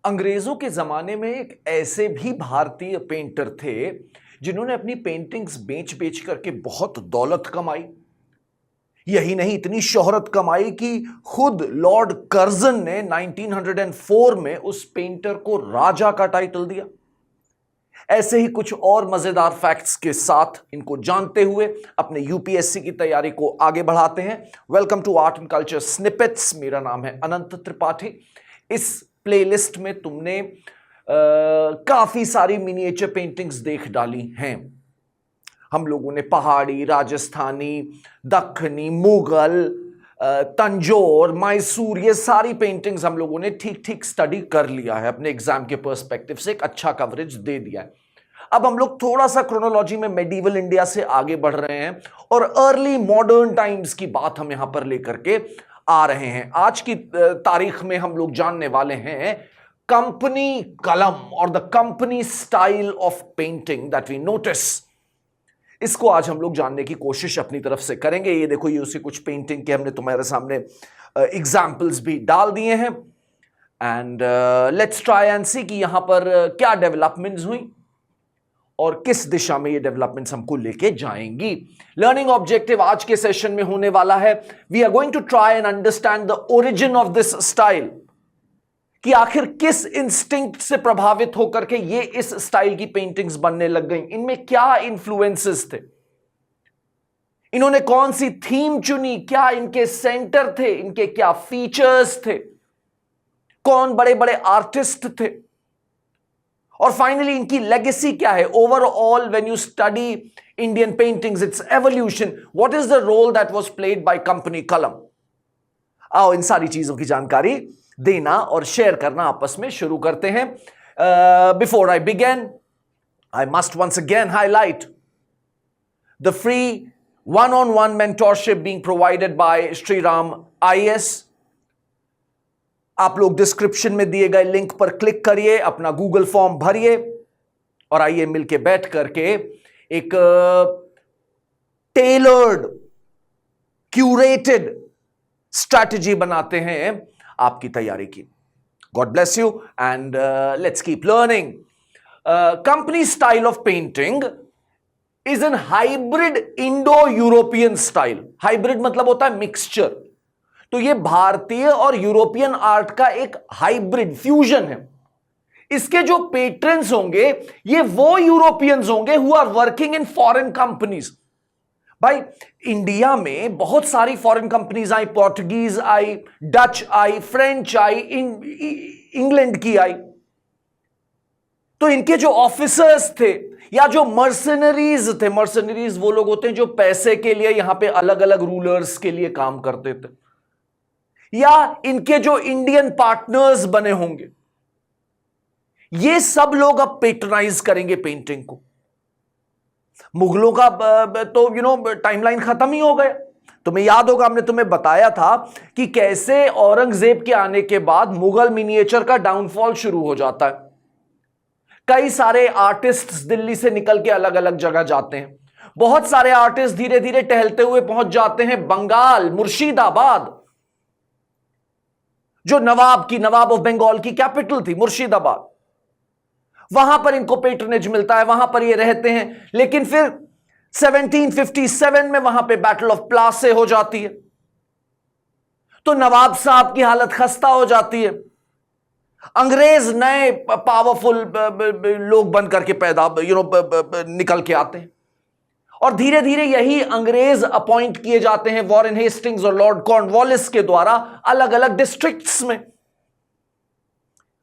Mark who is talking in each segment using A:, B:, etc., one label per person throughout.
A: अंग्रेजों के जमाने में एक ऐसे भी भारतीय पेंटर थे जिन्होंने अपनी पेंटिंग्स बेच बेच करके बहुत दौलत कमाई। यही नहीं, इतनी शोहरत कमाई कि खुद लॉर्ड कर्जन ने 1904 में उस पेंटर को राजा का टाइटल दिया। ऐसे ही कुछ और मजेदार फैक्ट्स के साथ इनको जानते हुए अपने यूपीएससी की तैयारी को आगे बढ़ाते हैं। Welcome to art and culture snippets. मेरा नाम है अनंत त्रिपाठी। इस प्लेलिस्ट में तुमने काफी सारी मिनिएचर पेंटिंग्स देख डाली हैं। हम लोगों ने पहाड़ी, राजस्थानी, दक्खनी, मुगल, तंजौर, मैसूर, ये सारी पेंटिंग्स हम लोगों ने ठीक ठीक स्टडी कर लिया है। अपने एग्जाम के पर्सपेक्टिव से एक अच्छा कवरेज दे दिया है। अब हम लोग थोड़ा सा क्रोनोलॉजी में मेडिवल इंडिया से आगे बढ़ रहे हैं और अर्ली मॉडर्न टाइम्स की बात हम यहां पर लेकर के आ रहे हैं। आज की तारीख में हम लोग जानने वाले हैं कंपनी कलम और the company style of painting that we notice. इसको आज हम लोग जानने की कोशिश अपनी तरफ से करेंगे। ये देखो, ये उसी कुछ पेंटिंग के हमने तुम्हारे सामने एग्जाम्पल्स भी डाल दिए हैं। एंड लेट्स ट्राई एंड सी कि यहां पर क्या डेवलपमेंट्स हुई और किस दिशा में ये डेवलपमेंट्स हमको लेके जाएंगी। लर्निंग ऑब्जेक्टिव आज के सेशन में होने वाला है, we are going to try and understand the origin of this style, कि आखिर किस इंस्टिंक्ट से प्रभावित होकर के ये इस स्टाइल की पेंटिंग्स बनने लग गई। इनमें क्या इन्फ्लुएंसेस थे, इन्होंने कौन सी थीम चुनी, क्या इनके सेंटर थे, इनके क्या फीचर्स थे, कौन बड़े बड़े आर्टिस्ट थे, और फाइनली इनकी लेगेसी क्या है। Overall when you study Indian paintings, its evolution, what is the role that was played by company Kalam. आओ इन सारी चीजों की जानकारी देना और शेयर करना आपस में शुरू करते हैं। Before I begin, I must once again highlight the free one-on-one mentorship being provided by Shri Ram IAS. आप लोग डिस्क्रिप्शन में दिए गए लिंक पर क्लिक करिए, अपना गूगल फॉर्म भरिए और आइए मिलके बैठ करके एक टेलर्ड, क्यूरेटेड स्ट्रैटेजी बनाते हैं आपकी तैयारी की। God bless you and let's keep learning. Company style of painting is an hybrid Indo European style. Hybrid मतलब होता है मिक्सचर। तो ये भारतीय और यूरोपियन आर्ट का एक हाइब्रिड फ्यूजन है। इसके जो पेट्रन्स होंगे ये वो यूरोपियंस होंगे who are working in foreign companies. भाई, इंडिया में बहुत सारी फॉरेन कंपनीज आई, पोर्टुगीज आई, डच आई, फ्रेंच आई, इंग्लैंड की आई। तो इनके जो ऑफिसर्स थे या जो मर्सनरीज थे, मर्सनरीज वो लोग होते हैं जो पैसे के लिए यहां पे अलग अलग रूलर्स के लिए काम करते थे, या इनके जो इंडियन पार्टनर्स बने होंगे, ये सब लोग अब पेट्रनाइज करेंगे पेंटिंग को। मुगलों का तो टाइमलाइन खत्म ही हो गया। तुम्हें याद होगा, हमने तुम्हें बताया था कि कैसे औरंगजेब के आने के बाद मुगल मिनिएचर का डाउनफॉल शुरू हो जाता है। कई सारे आर्टिस्ट्स दिल्ली से निकल के अलग अलग जगह जाते हैं। बहुत सारे आर्टिस्ट धीरे धीरे टहलते हुए पहुंच जाते हैं बंगाल, मुर्शिदाबाद, जो नवाब ऑफ बंगाल की कैपिटल थी मुर्शिदाबाद। वहां पर इनको पेट्रनेज मिलता है, वहां पर ये रहते हैं। लेकिन फिर 1757 में वहां पे बैटल ऑफ प्लासे हो जाती है, तो नवाब साहब की हालत खस्ता हो जाती है। अंग्रेज नए पावरफुल लोग बन करके पैदा निकल के आते हैं और धीरे धीरे यही अंग्रेज अपॉइंट किए जाते हैं वॉरेन हेस्टिंग्स और लॉर्ड कॉर्नवालिस के द्वारा अलग अलग डिस्ट्रिक्ट्स में।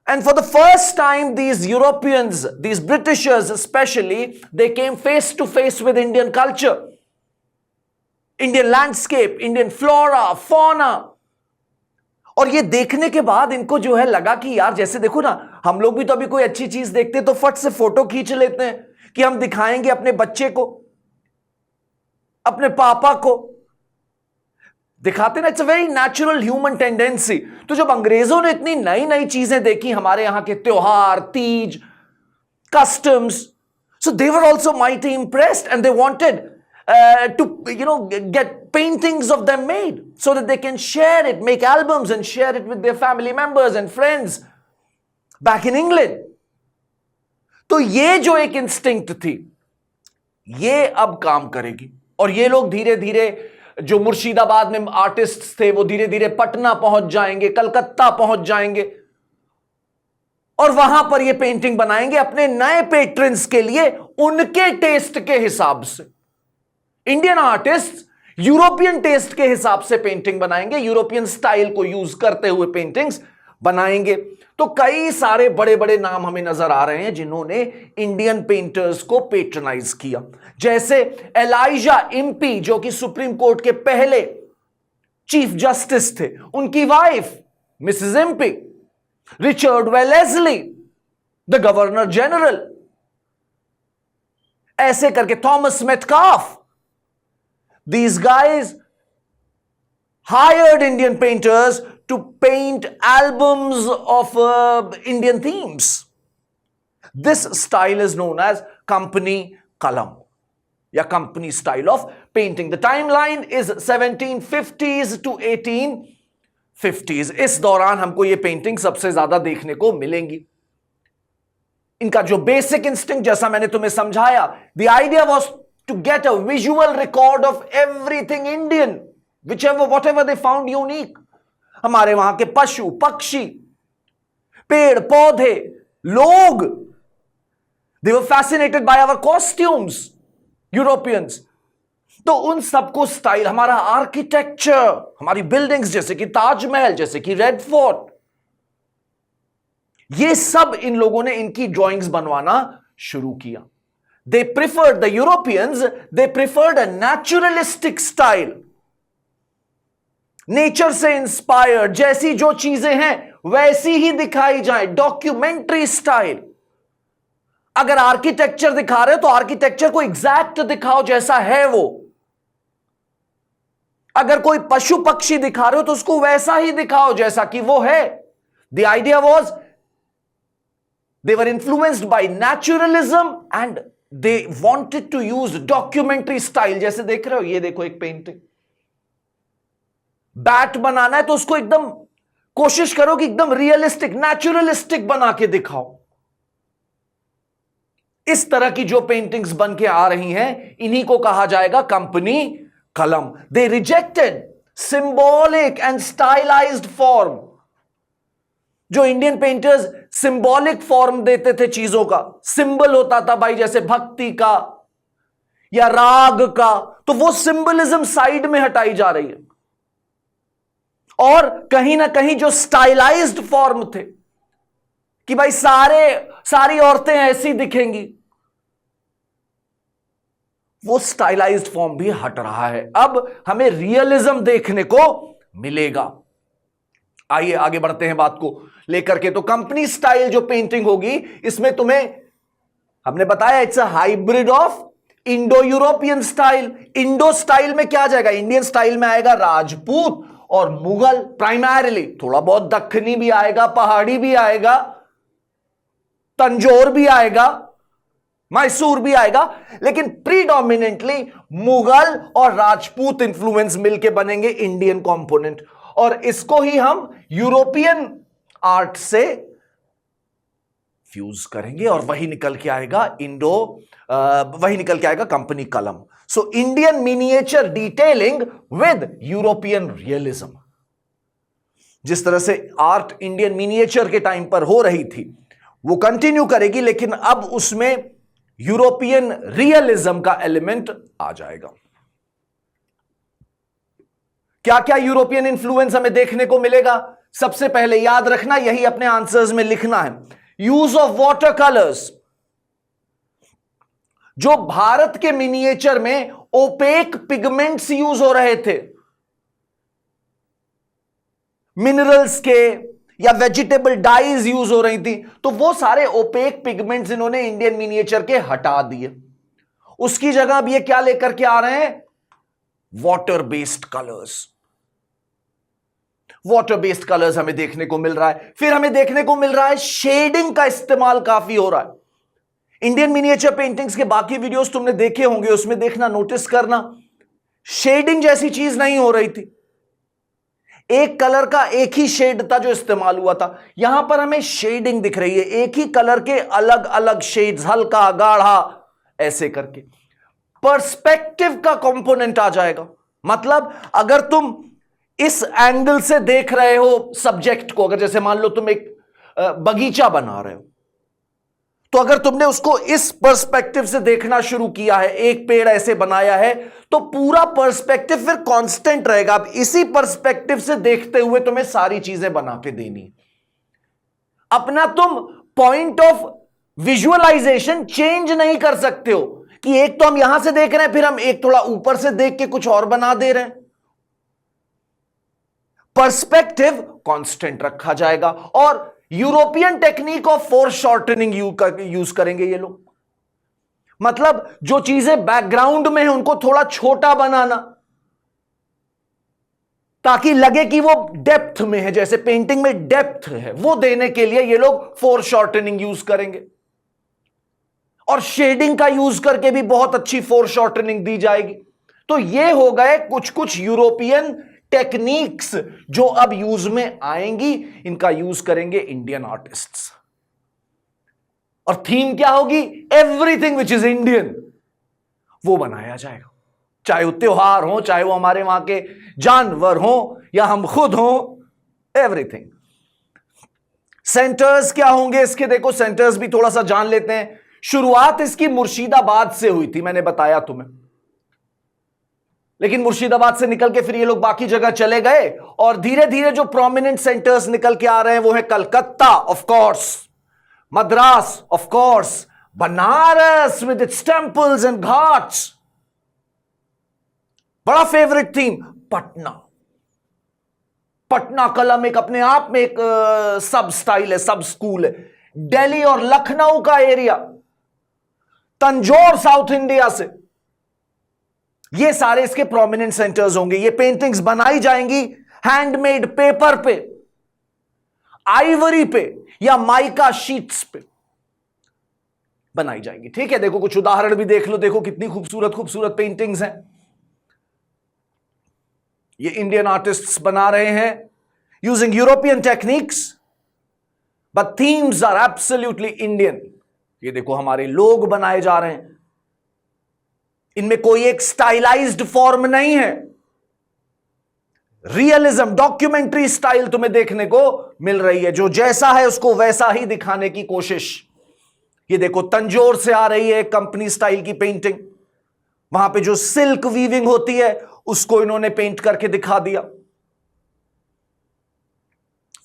A: And for the first time, these Europeans, these Britishers especially, they came face to face with Indian culture, Indian landscape, Indian flora, fauna. और ये देखने के बाद इनको जो है लगा कि यार, जैसे देखो ना, हम लोग भी तो अभी कोई अच्छी चीज देखते हैं तो फट से फोटो खींच लेते हैं कि हम दिखाएंगे अपने बच्चे को, अपने पापा को दिखाते ना। It's a very natural human tendency. तो जब अंग्रेजों ने इतनी नई नई चीजें देखी, हमारे यहां के त्योहार, Teej, customs, so they were also mighty impressed and they wanted to get paintings of them made so that they can share it, make albums and share it with their family members and friends. Back in England. तो ये जो एक instinct थी, ये अब काम करेगी। और ये लोग धीरे धीरे, जो मुर्शिदाबाद में आर्टिस्ट थे, वो धीरे धीरे पटना पहुंच जाएंगे, कलकत्ता पहुंच जाएंगे, और वहां पर ये पेंटिंग बनाएंगे अपने नए पेट्रन्स के लिए, उनके टेस्ट के हिसाब से। इंडियन आर्टिस्ट यूरोपियन टेस्ट के हिसाब से पेंटिंग बनाएंगे, यूरोपियन स्टाइल को यूज करते हुए पेंटिंग्स बनाएंगे। तो कई सारे बड़े बड़े नाम हमें नजर आ रहे हैं जिन्होंने इंडियन पेंटर्स को पेट्रनाइज किया, जैसे एलाइजा इम्पी, जो कि सुप्रीम कोर्ट के पहले चीफ जस्टिस थे, उनकी wife Mrs Impey, Richard Wellesley the governor general, ऐसे करके Thomas Metcalfe, these guys hired Indian painters to paint albums of Indian themes. This style is known as company kalam या company style of painting. The timeline is 1750s to 1850s. इस दौरान हमको ये painting सबसे ज्यादा देखने को मिलेंगी। इनका जो बेसिक इंस्टिंक्ट, जैसा मैंने तुम्हें समझाया, the idea was to get a visual record of everything Indian, whatever they found unique. हमारे वहां के पशु पक्षी, पेड़ पौधे, लोग, they were fascinated by our costumes, Europeans. तो उन सबको स्टाइल, हमारा आर्किटेक्चर, हमारी बिल्डिंग्स जैसे कि ताजमहल, जैसे कि रेड फोर्ट, ये सब इन लोगों ने इनकी ड्राइंग्स बनवाना शुरू किया। They preferred, the Europeans, they preferred a naturalistic style. Nature से इंस्पायर्ड, जैसी जो चीजें हैं वैसी ही दिखाई जाए, डॉक्यूमेंट्री स्टाइल। अगर आर्किटेक्चर दिखा रहे हो तो आर्किटेक्चर को एग्जैक्ट दिखाओ जैसा है वो। अगर कोई पशु पक्षी दिखा रहे हो तो उसको वैसा ही दिखाओ जैसा कि वो है। The idea was they were influenced by naturalism and they wanted to use documentary style। जैसे देख रहे हो, ये देखो एक पेंटिंग, बैट बनाना है तो उसको एकदम कोशिश करो कि एकदम रियलिस्टिक, नेचुरलिस्टिक बना के दिखाओ। इस तरह की जो पेंटिंग्स बन के आ रही हैं, इन्हीं को कहा जाएगा कंपनी कलम। They rejected symbolic and stylised form. जो इंडियन पेंटर्स सिंबॉलिक फॉर्म देते थे चीजों का, सिंबल होता था भाई जैसे भक्ति का या राग का, तो वो सिंबलिज्म साइड में हटाई जा रही है। और कहीं ना कहीं जो स्टाइलाइज्ड फॉर्म थे कि भाई सारी औरतें ऐसी दिखेंगी, वो स्टाइलाइज्ड फॉर्म भी हट रहा है। अब हमें रियलिज्म देखने को मिलेगा। आइए आगे बढ़ते हैं बात को लेकर के। तो कंपनी स्टाइल जो पेंटिंग होगी, इसमें तुम्हें हमने बताया it's a hybrid of Indo European style. Indo style में क्या आ जाएगा? इंडियन स्टाइल में आएगा राजपूत और मुगल प्राइमरीली, थोड़ा बहुत दक्खनी भी आएगा, पहाड़ी भी आएगा, तंजौर भी आएगा, मैसूर भी आएगा, लेकिन प्रीडोमिनेंटली मुगल और राजपूत इंफ्लुएंस मिलके बनेंगे इंडियन कंपोनेंट। और इसको ही हम यूरोपियन आर्ट से फ्यूज करेंगे और वही निकल के आएगा वही निकल के आएगा कंपनी कलम। So Indian miniature detailing with European realism. जिस तरह से आर्ट इंडियन मिनिएचर के टाइम पर हो रही थी वो कंटिन्यू करेगी, लेकिन अब उसमें यूरोपियन रियलिज्म का एलिमेंट आ जाएगा। क्या क्या यूरोपियन इंफ्लुएंस हमें देखने को मिलेगा? सबसे पहले याद रखना, यही अपने आंसर्स में लिखना है, यूज ऑफ वाटर कलर्स। जो भारत के मिनिएचर में ओपेक पिगमेंट्स यूज हो रहे थे, मिनरल्स के या वेजिटेबल डाइज यूज हो रही थी, तो वो सारे ओपेक पिगमेंट्स इन्होंने इंडियन मिनिएचर के हटा दिए। उसकी जगह अब ये क्या लेकर के आ रहे हैं? Water based colours. Water based colours हमें देखने को मिल रहा है। फिर हमें देखने को मिल रहा है शेडिंग का इस्तेमाल काफी हो रहा है। इंडियन मिनिएचर पेंटिंग्स के बाकी वीडियोस तुमने देखे होंगे, उसमें देखना, नोटिस करना, शेडिंग जैसी चीज नहीं हो रही थी। एक कलर का एक ही शेड था जो इस्तेमाल हुआ था। यहां पर हमें शेडिंग दिख रही है, एक ही कलर के अलग अलग शेड्स, हल्का गाढ़ा ऐसे करके। पर्सपेक्टिव का कंपोनेंट आ जाएगा। मतलब अगर तुम इस एंगल से देख रहे हो सब्जेक्ट को, अगर जैसे मान लो तुम एक बगीचा बना रहे हो, तो अगर तुमने उसको इस पर्सपेक्टिव से देखना शुरू किया है, एक पेड़ ऐसे बनाया है, तो पूरा पर्सपेक्टिव फिर कांस्टेंट रहेगा। अब इसी पर्सपेक्टिव से देखते हुए तुम्हें सारी चीजें बना के देनी। अपना तुम पॉइंट ऑफ विजुअलाइजेशन चेंज नहीं कर सकते हो कि एक तो हम यहां से देख रहे हैं, फिर हम एक थोड़ा ऊपर से देख के कुछ और बना दे रहे हैं। पर्सपेक्टिव कांस्टेंट रखा जाएगा। और European technique of four shortening use करेंगे ये लोग। मतलब जो चीजें बैकग्राउंड में है उनको थोड़ा छोटा बनाना, ताकि लगे कि वो डेप्थ में है, जैसे पेंटिंग में डेप्थ है, वो देने के लिए ये लोग फोर शॉर्टनिंग यूज करेंगे। और शेडिंग का यूज करके भी बहुत अच्छी फोर शॉर्टनिंग दी जाएगी। तो ये हो गए कुछ कुछ यूरोपियन टेक्निक्स जो अब यूज में आएंगी। इनका यूज करेंगे इंडियन आर्टिस्ट्स। और थीम क्या होगी? एवरीथिंग विच इज इंडियन, वो बनाया जाएगा। चाहे वो त्योहार हो, चाहे वो हमारे वहां के जानवर हो, या हम खुद हो, एवरीथिंग। सेंटर्स क्या होंगे इसके? देखो सेंटर्स भी थोड़ा सा जान लेते हैं। शुरुआत इसकी मुर्शिदाबाद से हुई थी, मैंने बताया तुम्हें। लेकिन मुर्शिदाबाद से निकल के फिर ये लोग बाकी जगह चले गए, और धीरे धीरे जो प्रोमिनेंट सेंटर्स निकल के आ रहे हैं वो है Calcutta of course, Madras of course, Banaras with its temples and Ghats. बड़ा फेवरेट थीम पटना। पटना कलम एक अपने आप में एक सब स्टाइल है, सब स्कूल है। दिल्ली और लखनऊ का एरिया, तंजौर साउथ इंडिया से, ये सारे इसके प्रोमिनेंट सेंटर्स होंगे। ये पेंटिंग्स बनाई जाएंगी हैंडमेड पेपर पे, आइवरी पे, या माइका शीट्स पे बनाई जाएंगी। ठीक है, देखो कुछ उदाहरण भी देख लो। देखो कितनी खूबसूरत खूबसूरत पेंटिंग्स हैं। ये इंडियन आर्टिस्ट्स बना रहे हैं using European techniques, but themes are absolutely Indian. ये देखो हमारे लोग बनाए जा रहे हैं, इनमें कोई एक स्टाइलाइज्ड फॉर्म नहीं है। रियलिज्म, डॉक्यूमेंट्री स्टाइल तुम्हें देखने को मिल रही है। जो जैसा है उसको वैसा ही दिखाने की कोशिश। ये देखो तंजौर से आ रही है कंपनी स्टाइल की पेंटिंग। वहां पे जो सिल्क वीविंग होती है उसको इन्होंने पेंट करके दिखा दिया।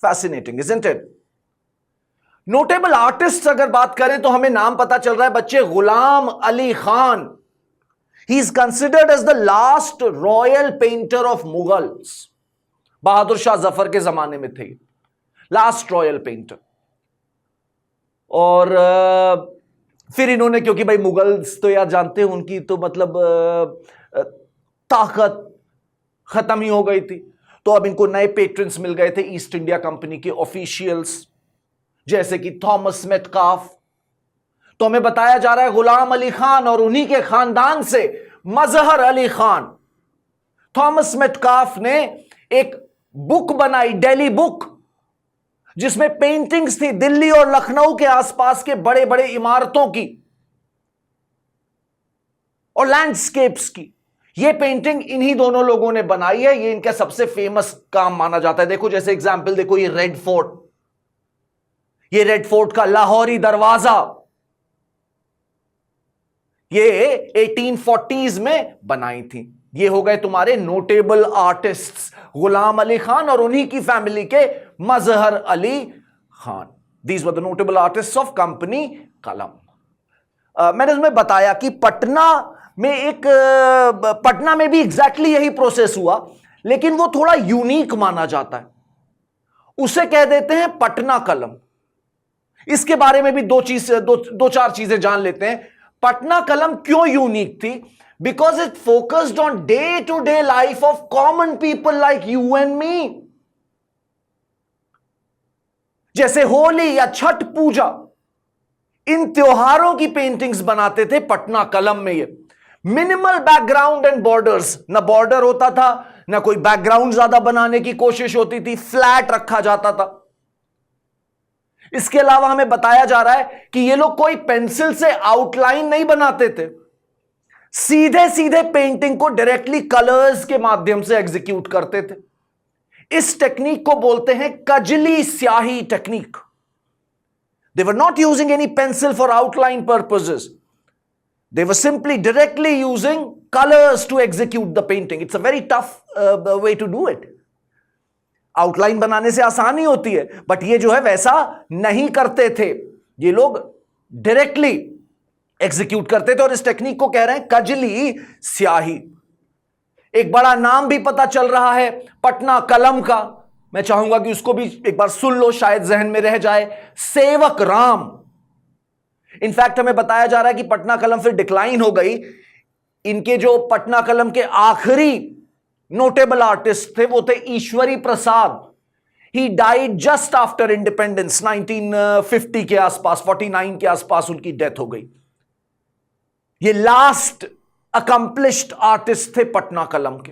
A: Fascinating, isn't it? Notable artist अगर बात करें तो हमें नाम पता चल रहा है बच्चे, गुलाम Ali Khan. He is considered as the last royal painter of Mughals. Bahadur Shah Zafar के जमाने में थे, लास्ट रॉयल पेंटर। और फिर इन्होंने, क्योंकि भाई मुगल्स तो यार जानते हैं उनकी तो मतलब ताकत खत्म ही हो गई थी, तो अब इनको नए पेट्रन्स मिल गए थे ईस्ट इंडिया कंपनी के ऑफिशियल्स, जैसे कि थॉमस मेटकाफ। तो हमें बताया जा रहा है गुलाम अली खान और उन्हीं के खानदान से मजहर अली खान। थॉमस मेटकाफ ने एक बुक बनाई, दिल्ली बुक, जिसमें पेंटिंग्स थी दिल्ली और लखनऊ के आसपास के बड़े बड़े इमारतों की और लैंडस्केप्स की। यह पेंटिंग इन्हीं दोनों लोगों ने बनाई है। ये इनका सबसे फेमस काम माना जाता है। देखो जैसे एग्जाम्पल देखो, ये रेड फोर्ट, ये रेड फोर्ट का लाहौरी दरवाजा, ये 1840s में बनाई थी। ये हो गए तुम्हारे नोटेबल आर्टिस्ट्स, गुलाम अली खान और उन्हीं की फैमिली के Mazhar Ali Khan. These were the notable artists of company Kalam. मैंने तुम्हें बताया कि पटना में भी एग्जैक्टली यही प्रोसेस हुआ, लेकिन वो थोड़ा यूनिक माना जाता है। उसे कह देते हैं पटना कलम। इसके बारे में भी दो चार चीजें जान लेते हैं। पटना कलम क्यों यूनिक थी? Because it focused on day to day life of common people like you and me. जैसे होली या छठ पूजा, इन त्योहारों की पेंटिंग्स बनाते थे पटना कलम में। ये मिनिमल बैकग्राउंड एंड बॉर्डर्स, ना बॉर्डर होता था, ना कोई बैकग्राउंड ज्यादा बनाने की कोशिश होती थी, फ्लैट रखा जाता था। इसके अलावा हमें बताया जा रहा है कि ये लोग कोई पेंसिल से आउटलाइन नहीं बनाते थे, सीधे सीधे पेंटिंग को डायरेक्टली कलर्स के माध्यम से एग्जीक्यूट करते थे। इस टेक्निक को बोलते हैं कजली स्याही technique. They were not using any pencil for outline purposes. They were simply directly using colors to execute the painting. It's a very tough way to do it. Outline बनाने से आसानी होती है, बट ये जो है वैसा नहीं करते थे, ये लोग डायरेक्टली एग्जीक्यूट करते थे और इस टेक्निक को कह रहे हैं कजली स्याही। एक बड़ा नाम भी पता चल रहा है पटना कलम का, मैं चाहूंगा कि उसको भी एक बार सुन लो, शायद जहन में रह जाए। सेवक राम। इनफैक्ट हमें बताया जा रहा है कि पटना कलम फिर डिक्लाइन हो गई। इनके जो पटना कलम के आखिरी नोटेबल आर्टिस्ट थे वो थे Ishwari Prasad. He died just after independence, 1950 के आसपास, 49 के आसपास उनकी डेथ हो गई। ये लास्ट अकम्प्लिश्ड आर्टिस्ट थे पटना कलम के।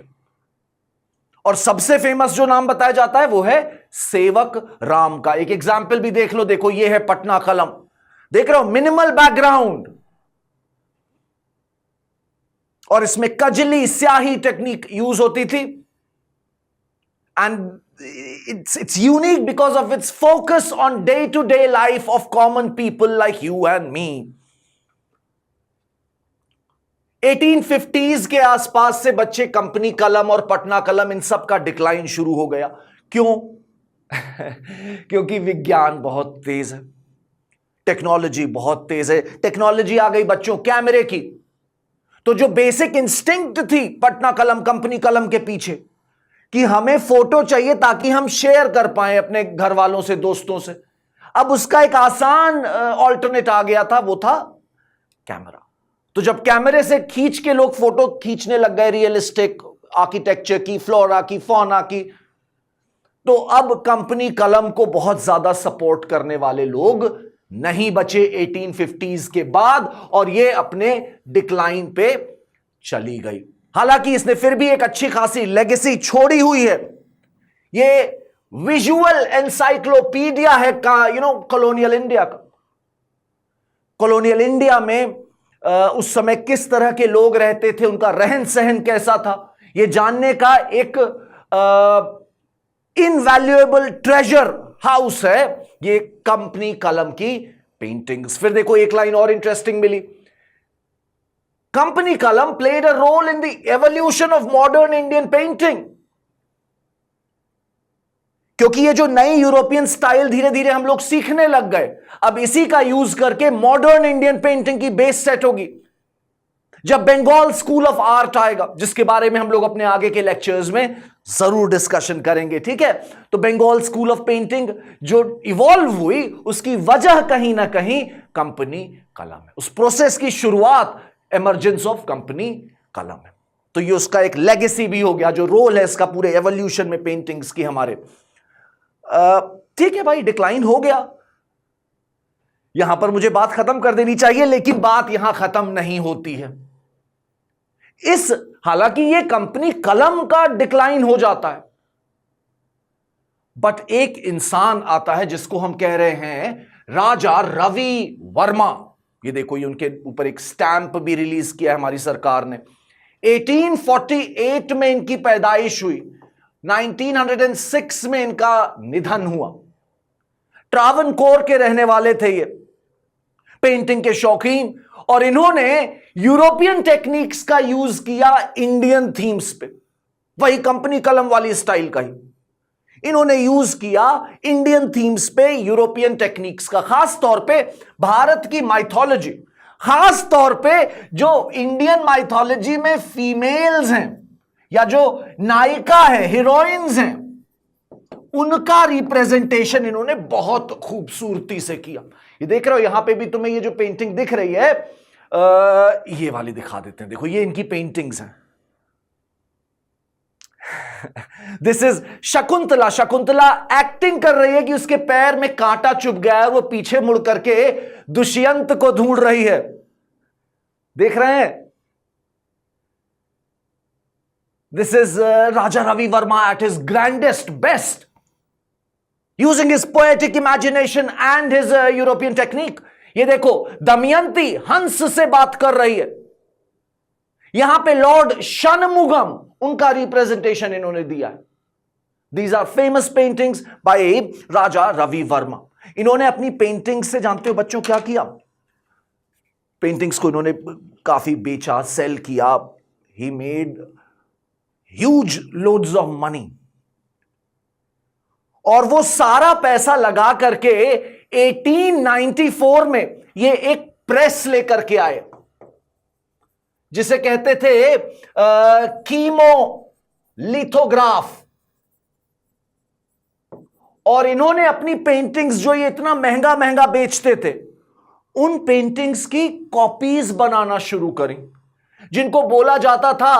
A: और सबसे फेमस जो नाम बताया जाता है वो है सेवक राम का। एक एग्जाम्पल भी देख लो, देखो ये है पटना कलम, देख रहे हो, मिनिमल बैकग्राउंड, और इसमें कजली स्याही टेक्निक यूज होती थी। And it's unique because of its focus on day-to-day life of common people like you and me. 1850s के आसपास से बच्चे कंपनी कलम और पटना कलम इन सब का डिक्लाइन शुरू हो गया। क्यों? क्योंकि विज्ञान बहुत तेज है, टेक्नोलॉजी बहुत तेज है। टेक्नोलॉजी आ गई बच्चों कैमरे की, तो जो बेसिक इंस्टिंक्ट थी पटना कलम कंपनी कलम के पीछे कि हमें फोटो चाहिए ताकि हम शेयर कर पाए अपने घर वालों से, दोस्तों से, अब उसका एक आसान ऑल्टरनेट आ गया था, वो था कैमरा। तो जब कैमरे से खींच के लोग फोटो खींचने लग गए रियलिस्टिक आर्किटेक्चर की, फ्लोरा की, फौना की, तो अब कंपनी कलम को बहुत ज्यादा सपोर्ट करने वाले लोग नहीं बचे 1850s के बाद, और ये अपने डिक्लाइन पे चली गई। हालांकि इसने फिर भी एक अच्छी खासी लेगेसी छोड़ी हुई है। ये विजुअल एनसाइक्लोपीडिया है का कॉलोनियल इंडिया का। कॉलोनियल इंडिया में उस समय किस तरह के लोग रहते थे, उनका रहन सहन कैसा था, यह जानने का एक इनवैल्यूएबल ट्रेजर हाउस है ये कंपनी कलम की पेंटिंग्स। फिर देखो एक लाइन और इंटरेस्टिंग मिली, company Kalam played a role in the evolution of modern Indian painting. क्योंकि ये जो नई यूरोपियन स्टाइल धीरे धीरे हम लोग सीखने लग गए, अब इसी का यूज करके मॉडर्न इंडियन पेंटिंग की बेस सेट होगी। जब बंगाल स्कूल ऑफ आर्ट आएगा, जिसके बारे में हम लोग अपने आगे के लेक्चर्स में जरूर डिस्कशन करेंगे, ठीक है, तो बंगाल स्कूल ऑफ पेंटिंग जो इवॉल्व हुई उसकी वजह कहीं ना कहीं कंपनी कलम है। उस प्रोसेस की शुरुआत इमर्जेंस ऑफ कंपनी कलम है। तो ये उसका एक लेगेसी भी हो गया, जो रोल है इसका पूरे एवोल्यूशन में पेंटिंग्स की हमारे। ठीक है भाई, डिक्लाइन हो गया, यहां पर मुझे बात खत्म कर देनी चाहिए, लेकिन बात यहां खत्म नहीं होती है। हालांकि ये कंपनी कलम का डिक्लाइन हो जाता है, बट एक इंसान आता है जिसको हम कह रहे हैं राजा रवि वर्मा। ये देखो, ये उनके ऊपर एक स्टैंप भी रिलीज किया है हमारी सरकार ने। 1848 में इनकी पैदाइश हुई, 1906 में इनका निधन हुआ। ट्रावनकोर के रहने वाले थे ये, पेंटिंग के शौकीन, और इन्होंने यूरोपियन टेक्निक्स का यूज किया इंडियन थीम्स पे, वही कंपनी कलम वाली स्टाइल का ही इन्होंने यूज किया इंडियन थीम्स पे, यूरोपियन टेक्निक्स का, खास तौर पे भारत की माइथोलॉजी, खास तौर पे जो इंडियन माइथोलॉजी में फीमेल्स हैं या जो नायिका है, हीरोइंस हैं, उनका रिप्रेजेंटेशन इन्होंने बहुत खूबसूरती से किया। ये देख रहे हो यहां पे भी तुम्हें ये जो पेंटिंग दिख रही है, ये वाली दिखा देते हैं, देखो ये इनकी पेंटिंग्स हैं। This is Shakuntala. Shakuntala acting कर रही है कि उसके पैर में कांटा चुभ गया है, वो पीछे मुड़ करके दुष्यंत को ढूंढ रही है, देख रहे हैं। This is Raja Ravi Verma at his grandest best, using his poetic imagination and his European technique. ये देखो, दमयंती हंस से बात कर रही है, यहां पे लॉर्ड शनमुगम उनका रिप्रेजेंटेशन इन्होंने दिया है. These are famous paintings by राजा रवि वर्मा. इन्होंने अपनी पेंटिंग्स से, जानते हो बच्चों क्या किया? पेंटिंग्स को इन्होंने काफी बेचा, सेल किया. He made huge loads of money. और वो सारा पैसा लगा करके 1894 में ये एक प्रेस लेकर के आए जिसे कहते थे कीमो लिथोग्राफ. और इन्होंने अपनी पेंटिंग्स जो ये इतना महंगा महंगा बेचते थे, उन पेंटिंग्स की कॉपीज बनाना शुरू करी, जिनको बोला जाता था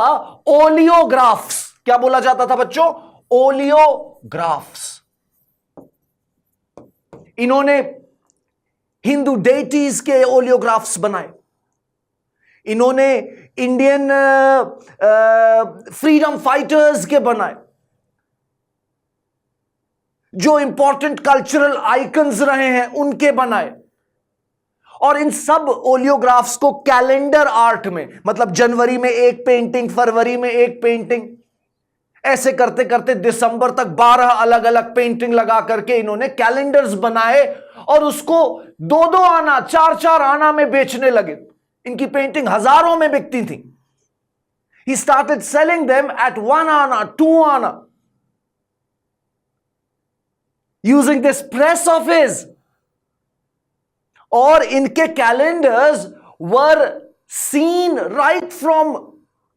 A: ओलियोग्राफ्स. क्या बोला जाता था बच्चों? ओलियोग्राफ्स. इन्होंने हिंदू डेटीज के ओलियोग्राफ्स बनाए. इन्होंने इंडियन फ्रीडम फाइटर्स के बनाए, जो इंपॉर्टेंट कल्चरल आइकन्स रहे हैं उनके बनाए. और इन सब ओलियोग्राफ्स को कैलेंडर आर्ट में, मतलब जनवरी में एक पेंटिंग, फरवरी में एक पेंटिंग, ऐसे करते करते दिसंबर तक 12 अलग अलग पेंटिंग लगा करके इन्होंने कैलेंडर्स बनाए और उसको 2-2 आना, 4-4 आना में बेचने लगे. इनकी पेंटिंग हजारों में बिकती थी. He started selling them at 1 आना, 2 आना, using this press of his. और इनके calendars were seen right from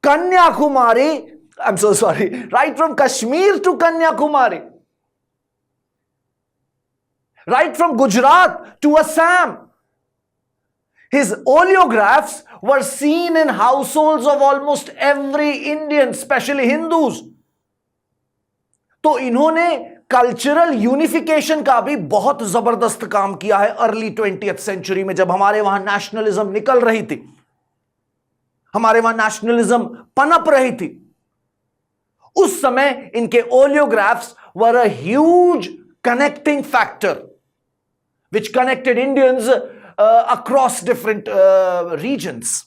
A: Kanyakumari, I'm so sorry, right from Kashmir to Kanyakumari, right from Gujarat to Assam. His oleographs were seen in households of almost every Indian, especially Hindus. तो इन्होंने cultural unification का भी बहुत जबरदस्त काम किया है early 20th century में, जब हमारे वहां नेशनलिज्म निकल रही थी, हमारे वहां नेशनलिज्म पनप रही थी. उस समय इनके oleographs were a huge connecting factor which connected Indians across different regions.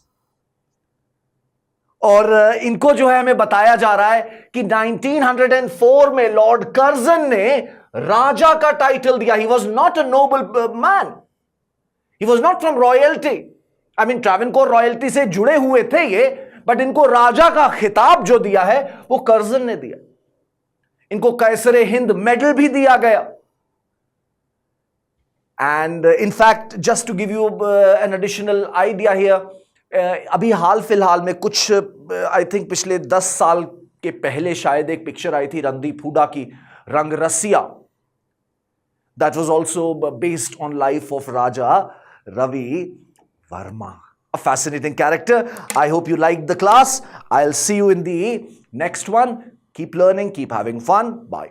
A: और इनको जो है हमें बताया जा रहा है कि 1904 में लॉर्ड कर्जन ने राजा का टाइटल दिया. He was not a noble man, he was not from royalty. I mean Travancore royalty से जुड़े हुए थे ये, बट इनको राजा का खिताब जो दिया है वो कर्जन ने दिया. इनको कैसरे हिंद मेडल भी दिया गया. And in fact, just to give you an additional idea here, अभी हाल फिलहाल में कुछ आई थिंक पिछले 10 साल के पहले शायद एक पिक्चर आई थी रणदीप हुडा की, Rang Rasiya. That was also based on life of Raja Ravi Varma. A fascinating character. I hope you liked the class. I'll see you in the next one. Keep learning, keep having fun. Bye.